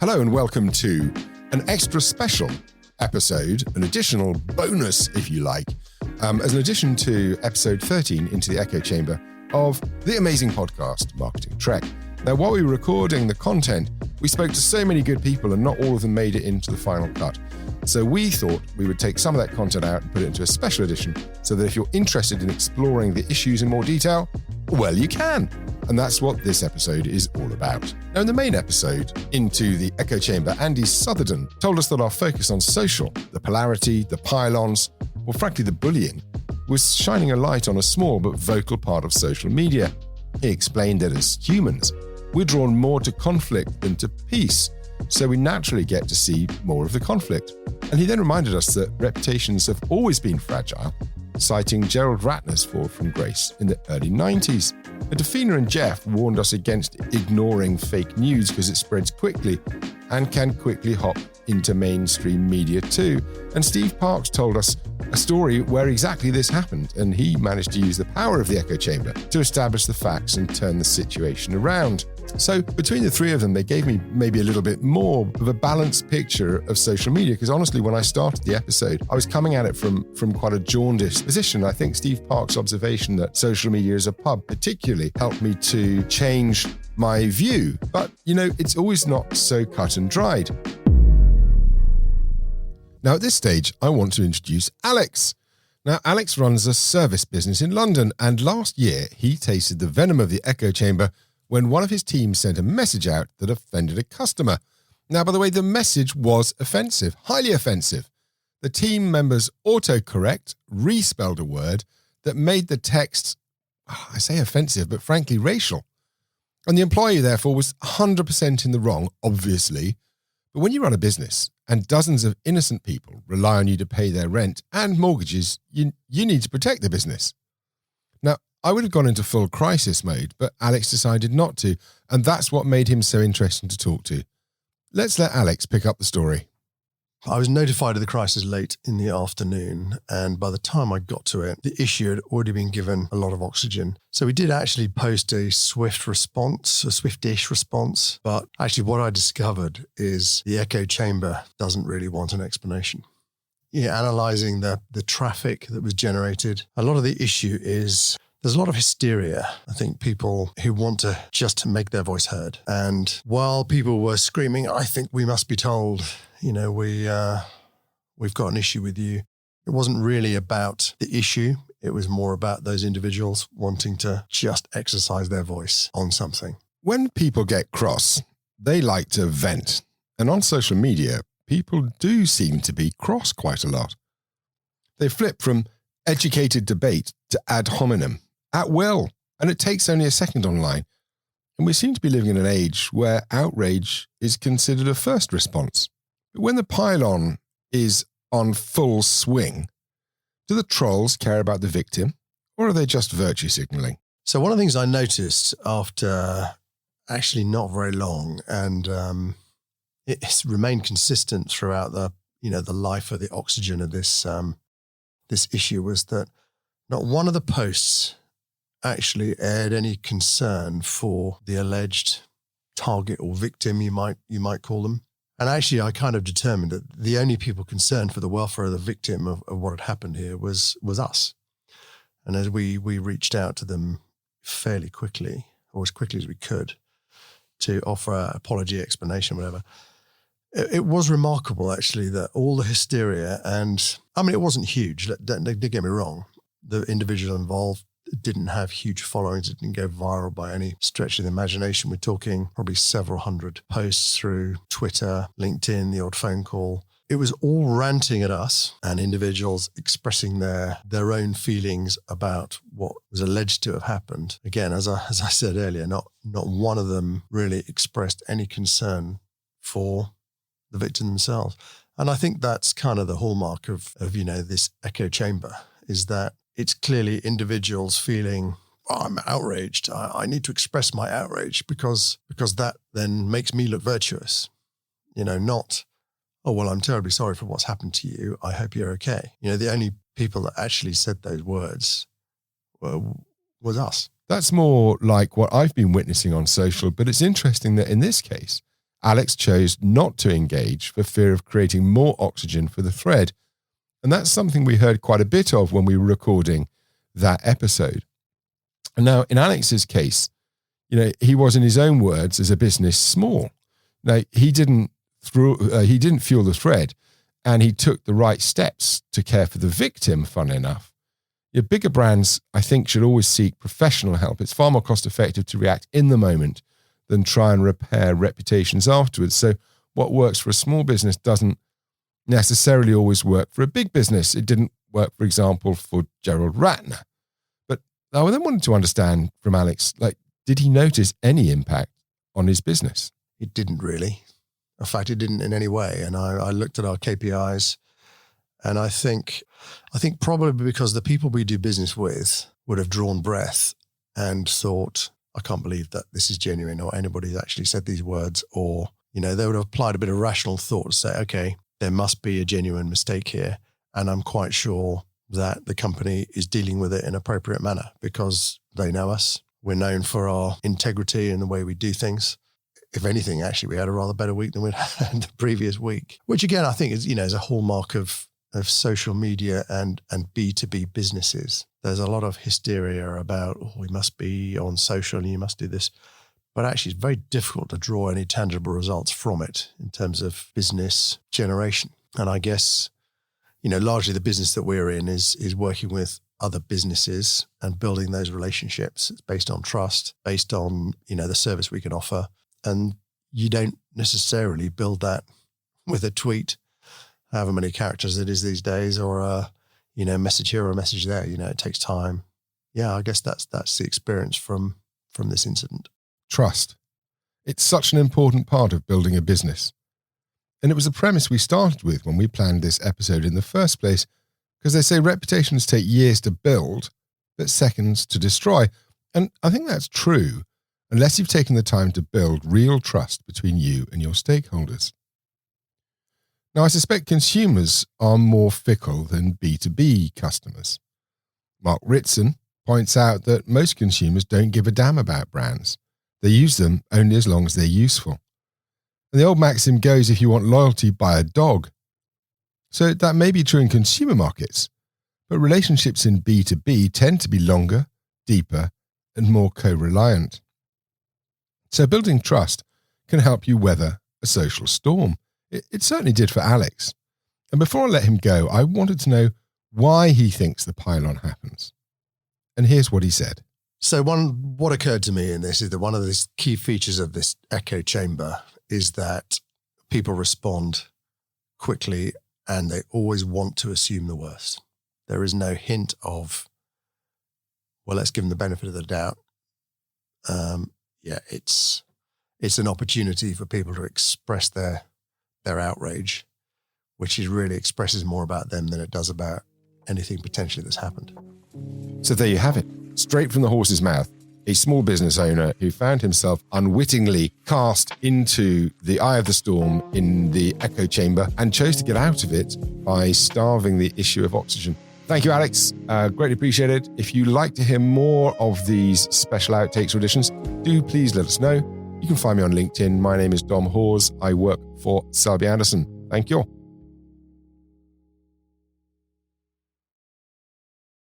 Hello and welcome to an extra special episode, an additional bonus, if you like, as an addition to episode 13 Into the Echo Chamber of the amazing podcast, Marketing Trek. Now, while we were recording the content, we spoke to so many good people and not all of them made it into the final cut. So we thought we would take some of that content out and put it into a special edition so that if you're interested in exploring the issues in more detail, well, you can. And that's what this episode is all about. Now, in the main episode, Into the Echo Chamber, Andy Southerden told us that our focus on social, the polarity, the pylons, or frankly, the bullying, was shining a light on a small but vocal part of social media. He explained that as humans, we're drawn more to conflict than to peace, so we naturally get to see more of the conflict. And he then reminded us that reputations have always been fragile, citing Gerald Ratner's fall from grace in the early 90s. And Defina and Jeff warned us against ignoring fake news because it spreads quickly and can quickly hop into mainstream media too. And Steve Parks told us a story where exactly this happened, and he managed to use the power of the echo chamber to establish the facts and turn the situation around. So between the three of them, they gave me maybe a little bit more of a balanced picture of social media, because honestly, when I started the episode, I was coming at it from quite a jaundiced position. I think Steve Parks' observation that social media is a pub particularly helped me to change my view. But, you know, it's always not so cut and dried. Now, at this stage, I want to introduce Alex. Now, Alex runs a service business in London, and last year he tasted the venom of the echo chamber when one of his team sent a message out that offended a customer. Now, by the way, the message was offensive, highly offensive. The team members autocorrect respelled a word that made the text, I say offensive, but frankly racial. And the employee, therefore, was 100% in the wrong, obviously. But when you run a business and dozens of innocent people rely on you to pay their rent and mortgages, you need to protect the business. Now, I would have gone into full crisis mode, but Alex decided not to, and that's what made him so interesting to talk to. Let's let Alex pick up the story. I was notified of the crisis late in the afternoon, and by the time I got to it, the issue had already been given a lot of oxygen. So we did actually post a swift response, a swiftish response, but actually what I discovered is the echo chamber doesn't really want an explanation. Analysing the traffic that was generated, a lot of the issue is there's a lot of hysteria. I think people who want to just make their voice heard. And while people were screaming, I think we must be told, we've got an issue with you. It wasn't really about the issue. It was more about those individuals wanting to just exercise their voice on something. When people get cross, they like to vent. And on social media, people do seem to be cross quite a lot. They flip from educated debate to ad hominem at will, and it takes only a second online. And we seem to be living in an age where outrage is considered a first response. But when the pylon is on full swing, do the trolls care about the victim, or are they just virtue signaling? So one of the things I noticed after actually not very long, and it's remained consistent throughout the life of the oxygen of this issue, was that not one of the posts actually aired any concern for the alleged target or victim, you might call them. And actually, I kind of determined that the only people concerned for the welfare of the victim of what had happened here was us. And as we reached out to them fairly quickly, or as quickly as we could, to offer an apology, explanation, whatever, it was remarkable, actually, that all the hysteria, and I mean, it wasn't huge, don't get me wrong. The individual involved didn't have huge followings. It didn't go viral by any stretch of the imagination. We're talking probably several hundred posts through Twitter, LinkedIn, the odd phone call. It was all ranting at us and individuals expressing their own feelings about what was alleged to have happened. Again, as I said earlier, not one of them really expressed any concern for the victim themselves. And I think that's kind of the hallmark of this echo chamber, is that it's clearly individuals feeling, I'm outraged. I need to express my outrage because that then makes me look virtuous. Not, oh, well, I'm terribly sorry for what's happened to you. I hope you're okay. The only people that actually said those words was us. That's more like what I've been witnessing on social, but it's interesting that in this case, Alex chose not to engage for fear of creating more oxygen for the thread. And that's something we heard quite a bit of when we were recording that episode. And now, in Alex's case, he was, in his own words, as a business, small. Now, he didn't fuel the thread, and he took the right steps to care for the victim, fun enough. Bigger brands, I think, should always seek professional help. It's far more cost-effective to react in the moment than try and repair reputations afterwards. So what works for a small business doesn't necessarily always work for a big business. It didn't work, for example, for Gerald Ratner. But I then wanted to understand from Alex, did he notice any impact on his business? It didn't really. In fact, it didn't in any way. And I looked at our KPIs, and I think probably because the people we do business with would have drawn breath and thought, I can't believe that this is genuine, or anybody's actually said these words, or, they would have applied a bit of rational thought to say, okay, there must be a genuine mistake here. And I'm quite sure that the company is dealing with it in an appropriate manner because they know us. We're known for our integrity and the way we do things. If anything, actually, we had a rather better week than we'd had the previous week, which again, I think is a hallmark of social media and B2B businesses. There's a lot of hysteria about, we must be on social and you must do this. But actually, it's very difficult to draw any tangible results from it in terms of business generation. And I guess, largely the business that we're in is working with other businesses and building those relationships. It's based on trust, based on, the service we can offer. And you don't necessarily build that with a tweet, however many characters it is these days, or a, message here or a message there. It takes time. Yeah, I guess that's the experience from this incident. Trust. It's such an important part of building a business. And it was a premise we started with when we planned this episode in the first place, because they say reputations take years to build, but seconds to destroy. And I think that's true, unless you've taken the time to build real trust between you and your stakeholders. Now, I suspect consumers are more fickle than B2B customers. Mark Ritson points out that most consumers don't give a damn about brands. They use them only as long as they're useful. And the old maxim goes, if you want loyalty, buy a dog. So that may be true in consumer markets, but relationships in B2B tend to be longer, deeper, and more co-reliant. So building trust can help you weather a social storm. It certainly did for Alex. And before I let him go, I wanted to know why he thinks the pylon happens. And here's what he said. So what occurred to me in this is that one of the key features of this echo chamber is that people respond quickly and they always want to assume the worst. There is no hint of, well, let's give them the benefit of the doubt. It's an opportunity for people to express their outrage, which really expresses more about them than it does about anything potentially that's happened. So there you have it, straight from the horse's mouth. A small business owner who found himself unwittingly cast into the eye of the storm in the echo chamber and chose to get out of it by starving the issue of oxygen. Thank you, Alex. Greatly appreciated. If you'd like to hear more of these special outtakes or editions, do please let us know. You can find me on LinkedIn. My name is Dom Hawes. I work for Selby Anderson. Thank you.